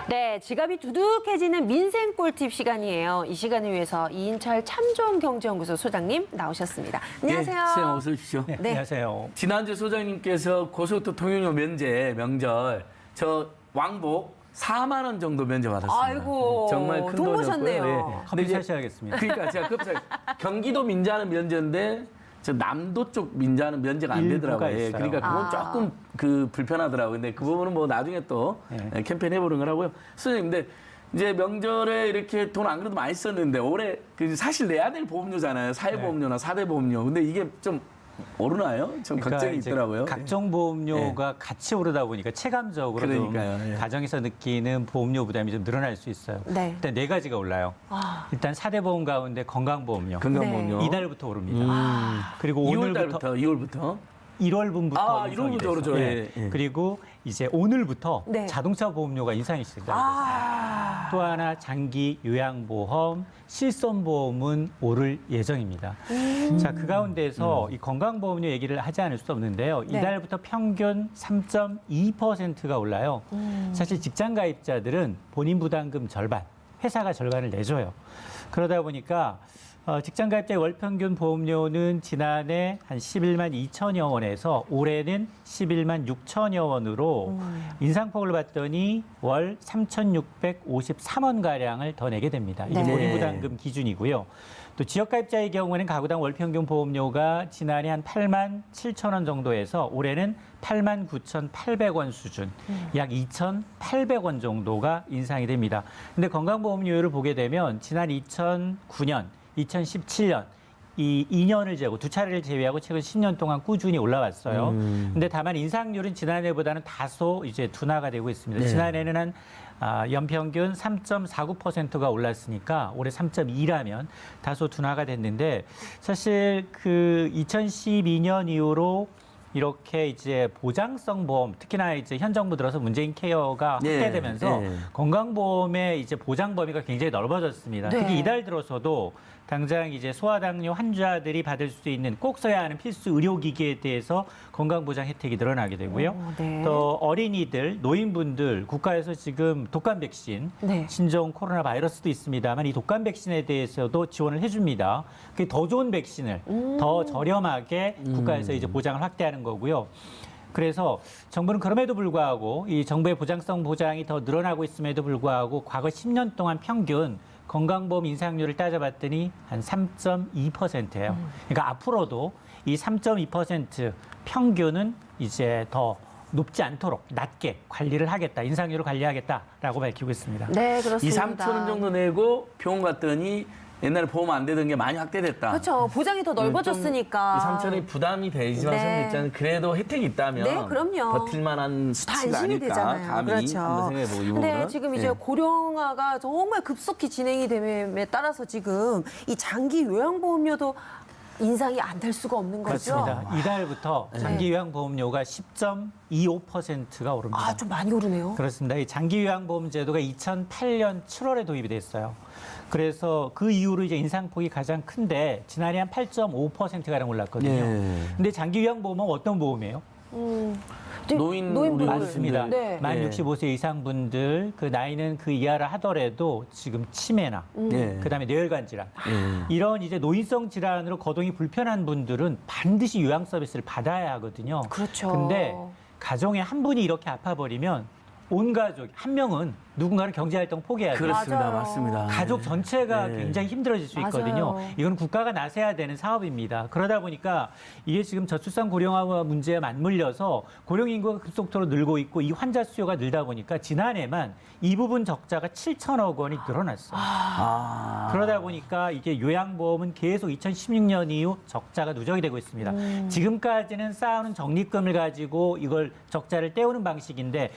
네, 지갑이 두둑해지는 민생 꿀팁 시간이에요. 이 시간을 위해서 이인철 참좋은경제연구소 소장님 나오셨습니다. 안녕하세요. 네, 소장 어서 오십시오. 네, 안녕하세요. 지난주 소장님께서 고속도로 통행료 면제 명절 저 왕복 4만 원 정도 면제 받았습니다. 아이고, 정말 큰 돈 돈이었고요. 버셨네요. 커피 사셔야겠습니다. 그러니까 제가 급사히 경기도 민자는 면제인데 저 남도 쪽 민자는 면제가 안 되더라고요. 일부가 예, 있어요. 그러니까 그건 조금 불편하더라고요. 근데 그 부분은 뭐 나중에 또 캠페인 해보는 거라고요. 선생님, 근데 이제 명절에 이렇게 돈 안 그래도 많이 썼는데 올해 사실 내야 될 보험료잖아요. 사회보험료나 사대보험료. 근데 이게 좀 오르나요? 좀 걱정이 이제 있더라고요. 각종 보험료가 같이 오르다 보니까 체감적으로 좀 그러니까요. 예. 가정에서 느끼는 보험료 부담이 좀 늘어날 수 있어요. 네. 일단 네 가지가 올라요. 일단 4대 보험 가운데 건강보험료. 건강보험료. 이달부터 오릅니다. 그리고 2월부터 1월분부터 아, 인상이 1월부터 됐어요. 오르죠. 예. 예. 그리고 이제 오늘부터 네. 자동차 보험료가 인상이 시작됩니다. 또 하나 장기 요양보험, 실손보험은 오를 예정입니다. 자, 그 가운데서 이 건강보험료 얘기를 하지 않을 수 없는데요. 네. 이달부터 평균 3.2%가 올라요. 사실 직장 가입자들은 본인 부담금 절반, 회사가 절반을 내줘요. 그러다 보니까 직장 가입자의 월 평균 보험료는 지난해 한 11만 2천여 원에서 올해는 11만 6천여 원으로 인상폭을 봤더니 월 3,653원 가량을 더 내게 됩니다. 이게 네. 본인 부담금 기준이고요. 또 지역 가입자의 경우에는 가구당 월 평균 보험료가 지난해 한 8만 7천 원 정도에서 올해는 8만 9,800원 수준, 약 2,800원 정도가 인상이 됩니다. 근데 건강보험료를 보게 되면 지난 2009년 2017년 이 2년을 제고 두 차례를 제외하고 최근 10년 동안 꾸준히 올라왔어요. 근데 다만 인상률은 지난해보다는 다소 이제 둔화가 되고 있습니다. 네. 지난해는 한 연평균 3.49%가 올랐으니까 올해 3.2라면 다소 둔화가 됐는데 사실 그 2012년 이후로 이렇게 이제 보장성 보험, 특히나 이제 현 정부 들어서 문재인 케어가 네, 확대되면서 네. 건강보험의 이제 보장 범위가 굉장히 넓어졌습니다. 네. 특히 이달 들어서도 당장 이제 소아당뇨 환자들이 받을 수 있는 꼭 써야 하는 필수 의료기기에 대해서 건강보장 혜택이 늘어나게 되고요. 네. 또 어린이들, 노인분들 국가에서 지금 독감 백신, 네. 신종 코로나 바이러스도 있습니다만 이 독감 백신에 대해서도 지원을 해줍니다. 그게 더 좋은 백신을 더 저렴하게 국가에서 이제 보장을 확대하는 거고요. 그래서 정부는 그럼에도 불구하고 이 정부의 보장성 보장이 더 늘어나고 있음에도 불구하고 과거 10년 동안 평균 건강보험 인상률을 따져봤더니 한 3.2%예요. 그러니까 앞으로도 이 3.2% 평균은 이제 더 높지 않도록 낮게 관리를 하겠다, 인상률을 관리하겠다라고 밝히고 있습니다. 네, 2, 그렇습니다. 3천 원 정도 내고 병원 갔더니 옛날에 보험 안 되던 게 많이 확대됐다. 그렇죠. 보장이 더 넓어졌으니까. 3천 원이 부담이 되지만 네. 선생님 입장은 그래도 혜택이 있다면 네, 그럼요. 버틸 만한 다 수치가 안심이 아닐까. 되잖아요. 감히 그렇죠. 한번 생각해보고 이 근데 부분은. 지금 이제 예. 고령화가 정말 급속히 진행이 됨에 따라서 지금 이 장기 요양보험료도 인상이 안 될 수가 없는 거죠. 그렇습니다. 이달부터 장기 요양보험료가 10.25%가 오릅니다. 아, 좀 많이 오르네요. 그렇습니다. 이 장기요양보험 제도가 2008년 7월에 도입이 됐어요. 그래서 그 이후로 이제 인상폭이 가장 큰데 지난해 한 8.5%가량 올랐거든요. 예. 근데 장기요양보험은 어떤 보험이에요? 노인분들. 노인분들. 맞습니다. 네. 만 예. 65세 이상 분들 그 나이는 그 이하라 하더라도 지금 치매나 예. 그다음에 뇌혈관 질환 예. 이런 이제 노인성 질환으로 거동이 불편한 분들은 반드시 요양 서비스를 받아야 하거든요. 그렇죠. 근데 가정에 한 분이 이렇게 아파버리면 온 가족 한 명은 누군가는 경제활동 포기해야 돼요. 그렇습니다. 맞아요. 맞습니다. 가족 전체가 네. 굉장히 힘들어질 수 있거든요. 맞아요. 이건 국가가 나서야 되는 사업입니다. 그러다 보니까 이게 지금 저출산 고령화 문제에 맞물려서 고령 인구가 급속도로 늘고 있고 이 환자 수요가 늘다 보니까 지난해만 이 부분 적자가 7천억 원이 늘어났어요. 아. 그러다 보니까 이게 요양보험은 계속 2016년 이후 적자가 누적이 되고 있습니다. 지금까지는 쌓아놓은 적립금을 가지고 이걸 적자를 때우는 방식인데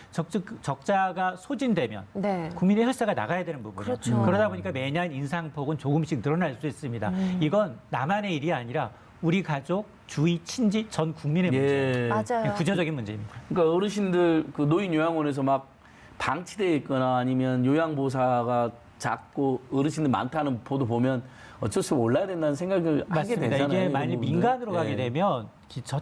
적자가 소진되면 네. 국민의 혈세가 나가야 되는 부분이에요. 그렇죠. 그러다 보니까 매년 인상폭은 조금씩 늘어날 수 있습니다. 이건 나만의 일이 아니라 우리 가족, 주위, 친지, 전 국민의 문제예요. 예. 맞아요. 구조적인 문제입니다. 그러니까 어르신들 그 노인 요양원에서 막 방치돼 있거나 아니면 요양보호사가 작고 어르신들 많다는 보도 보면 어쩔 수 없이 올라야 된다는 생각을 하게 맞습니다. 되잖아요. 이게 이런 만약 부분들. 민간으로 가게 예. 되면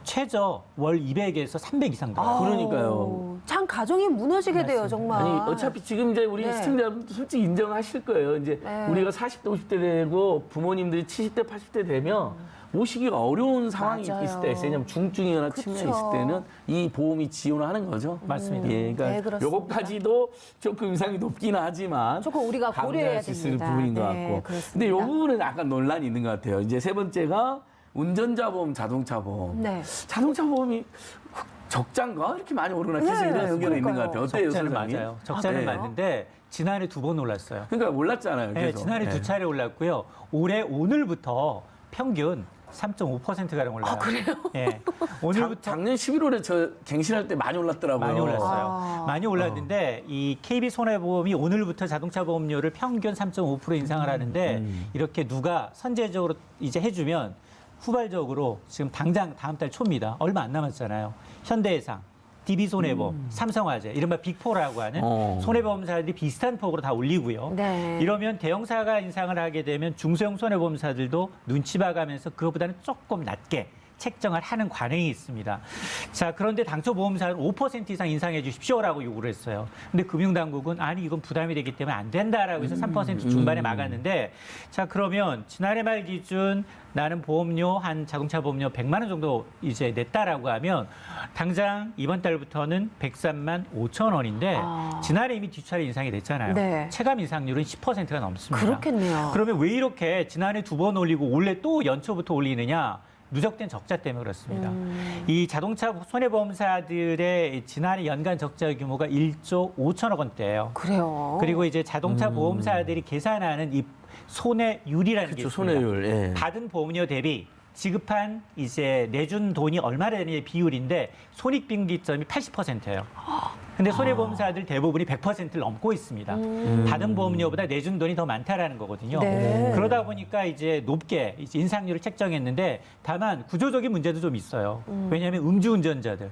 최저 월 200에서 300 이상 들어요. 그러니까요. 참 가정이 무너지게 돼요, 정말. 아니 어차피 지금 이제 우리 네. 시청자분들 솔직히 인정하실 거예요. 이제 네. 우리가 40대, 50대 되고 부모님들이 70대, 80대 되면 모시기가 어려운 상황이 맞아요. 있을 때 있어요. 왜냐면 중증이거나 그쵸. 치매가 있을 때는 이 보험이 지원하는 거죠. 맞습니다. 예, 네, 그러니까 그렇습니다. 요것까지도 조금 인상이 높긴 하지만 조금 우리가 고려해야 감내할 수 있을 됩니다. 부분인 것 네, 같고. 그렇습니다. 근데 요 부분은 약간 논란이 있는 것 같아요. 이제 세 번째가 운전자 보험, 자동차 보험. 네. 자동차 보험이 적자인가? 이렇게 많이 오르나 계속 네, 이런 의견이 있는 것 그러니까요. 같아요. 어때요, 적자는 소장님? 맞아요. 적자는 네. 맞는데 지난해 2번 올랐어요. 그러니까 올랐잖아요. 네, 계속. 지난해 네. 두 차례 올랐고요. 올해 오늘부터 평균 3.5%가량 올라요. 아, 그래요? 예. 오늘부터 작년 11월에 저 갱신할 때 많이 올랐더라고요. 많이 올랐어요. 아. 많이 올랐는데 이 KB 손해보험이 오늘부터 자동차 보험료를 평균 3.5% 인상을 하는데 이렇게 누가 선제적으로 이제 해주면 후발적으로 지금 당장 다음 달 초입니다. 얼마 안 남았잖아요. 현대해상, DB손해보험, 삼성화재, 이른바 빅4라고 하는 손해보험사들이 비슷한 폭으로 다 올리고요. 네. 이러면 대형사가 인상을 하게 되면 중소형 손해보험사들도 눈치 봐가면서 그것보다는 조금 낮게 책정을 하는 관행이 있습니다. 자, 그런데 당초 보험사는 5% 이상 인상해 주십시오라고 요구를 했어요. 근데 금융당국은 아니 이건 부담이 되기 때문에 안 된다라고 해서 3% 중반에 막았는데 자, 그러면 지난해 말 기준 나는 보험료 한 자동차 보험료 100만 원 정도 이제 냈다라고 하면 당장 이번 달부터는 103만 5천 원인데 지난해 이미 뒷차례 인상이 됐잖아요. 네. 체감 인상률은 10%가 넘습니다. 그렇겠네요. 그러면 왜 이렇게 지난해 2번 올리고 올해 또 연초부터 올리느냐? 누적된 적자 때문에 그렇습니다. 이 자동차 손해보험사들의 지난해 연간 적자 규모가 1조 5천억 원대예요. 그래요. 그리고 이제 자동차 보험사들이 계산하는 이 손해율이라는 게 그렇죠, 있습니다. 손해율. 예. 받은 보험료 대비 지급한 이제 내준 돈이 얼마나 되느냐의 비율인데 손익빈기점이 80%예요. 근데 손해보험사들 대부분이 100%를 넘고 있습니다. 받은 보험료보다 내준 돈이 더 많다라는 거거든요. 네. 그러다 보니까 이제 높게 이제 인상률을 책정했는데 다만 구조적인 문제도 좀 있어요. 왜냐하면 음주운전자들.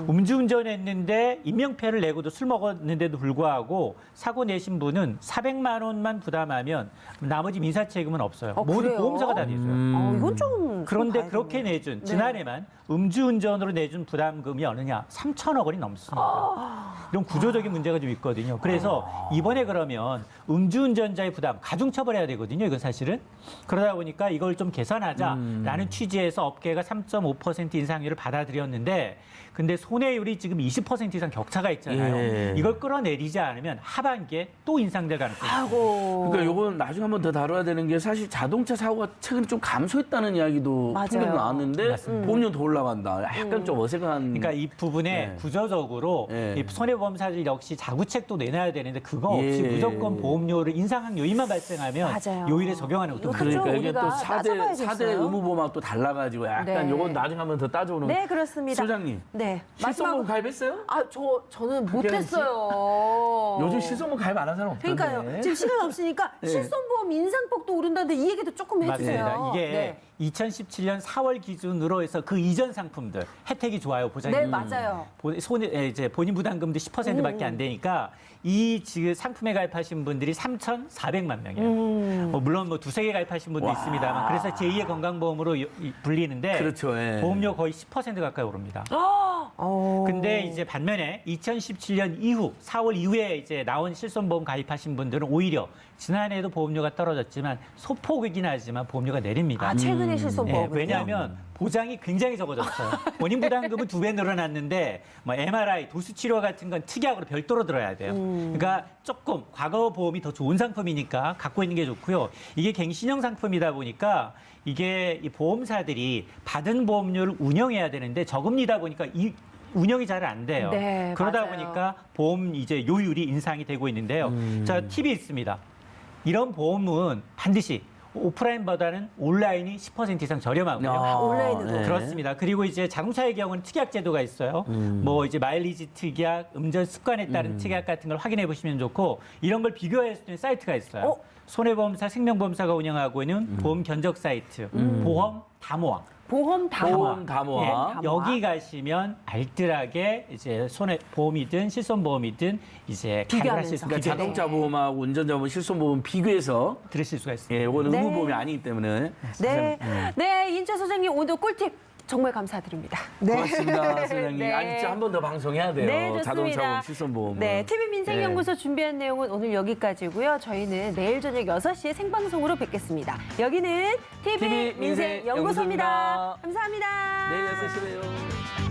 음주운전했는데 인명피해를 내고도 술 먹었는데도 불구하고 사고 내신 분은 400만 원만 부담하면 나머지 민사 책임은 없어요. 모든 그래요? 보험사가 다 내줘요. 이건 좀 그런데 봐야 그렇게 되겠네요. 내준 지난해만 음주운전으로 내준 부담금이 어느냐 3천억 원이 넘습니다. 이런 구조적인 문제가 좀 있거든요. 그래서 이번에 그러면 음주운전자의 부담 가중처벌해야 되거든요. 이건 사실은 그러다 보니까 이걸 좀 개선하자라는 취지에서 업계가 3.5% 인상률을 받아들였는데 근데 손해율이 지금 20% 이상 격차가 있잖아요. 예. 이걸 끌어내리지 않으면 하반기에 또 인상될 가능성이 있습니다. 아이고. 그러니까 요건 나중에 한 번 더 다뤄야 되는 게 사실 자동차 사고가 최근에 좀 감소했다는 이야기도 맞아요. 통계도 나왔는데 보험료 더 올라간다. 약간 좀 어색한. 그러니까 이 부분에 네. 구조적으로 네. 이 손해보험사들 역시 자구책도 내놔야 되는데 그거 없이 예. 무조건 보험료를 인상한 요인만 발생하면 맞아요. 요일에 적용하는 것도 이것도 문제예요. 그러니까 좀 이게 또 우리가 4대 따져봐야겠어요. 의무보험하고 또 달라가지고 약간 네. 요건 나중에 한 번 더 따져보는. 네, 그렇습니다. 소장님. 네. 실손보험 가입했어요? 저는 박경희 씨? 못했어요. 요즘 실손보험 가입 안 한 사람 없던데. 그러니까요. 지금 시간 없으니까 네. 실손보험 인상폭도 오른다는데 이 얘기도 조금 해주세요. 맞습니다. 이게 네. 2017년 4월 기준으로 해서 그 이전 상품들 혜택이 좋아요 보장이. 네, 맞아요. 이제 본인 부담금도 10%밖에 안 되니까 이 지금 상품에 가입하신 분들이 3,400만 명이에요. 물론 뭐 두세 개 가입하신 분도 있습니다만 그래서 제2의 건강보험으로 불리는데 그렇죠. 예. 보험료 거의 10% 가까이 오릅니다. 어. 근데 이제 반면에 2017년 이후 4월 이후에 이제 나온 실손보험 가입하신 분들은 오히려 지난해에도 보험료가 떨어졌지만 소폭이긴 하지만 보험료가 내립니다. 최근에 실손보험. 왜냐하면 보장이 굉장히 적어졌어요. 본인 부담금은 2배 늘어났는데 뭐 MRI, 도수 치료 같은 건 특약으로 별도로 들어야 돼요. 그러니까 조금 과거 보험이 더 좋은 상품이니까 갖고 있는 게 좋고요. 이게 갱신형 상품이다 보니까 이게 이 보험사들이 받은 보험료를 운영해야 되는데 저금리다 보니까 이 운영이 잘 안 돼요. 네, 그러다 맞아요. 보니까 보험 이제 요율이 인상이 되고 있는데요. 자, 팁이 있습니다. 이런 보험은 반드시 오프라인보다는 온라인이 10% 이상 저렴하고요. 온라인으로. 네. 그렇습니다. 그리고 이제 자동차의 경우는 특약 제도가 있어요. 뭐 이제 마일리지 특약, 음전 습관에 따른 특약 같은 걸 확인해 보시면 좋고 이런 걸 비교할 수 있는 사이트가 있어요. 손해보험사, 생명보험사가 운영하고 있는 보험 견적 사이트, 보험 다모아. 보험 다모아. 보험 다모아. 예, 여기 가시면 알뜰하게 이제 보험이든 실손보험이든 이제 비교하면서. 가입하실 수 그러니까 자동차 보험하고 운전자 보험, 실손보험 비교해서 들으실 수가 있습니다. 예, 이거는 네. 의무보험이 아니기 때문에. 네. 네, 인차 소장님 오늘 꿀팁 정말 감사드립니다. 고맙습니다, 소장님. 네. 아니, 진짜 한 번 더 방송해야 돼요. 네, 좋습니다. 자동차보험, 실손보험. 네, TV 민생연구소 준비한 내용은 오늘 여기까지고요. 저희는 내일 저녁 6시에 생방송으로 뵙겠습니다. 여기는 TV TV 민생연구소입니다. 민생연구소입니다. 감사합니다. 내일 6시에 봬요.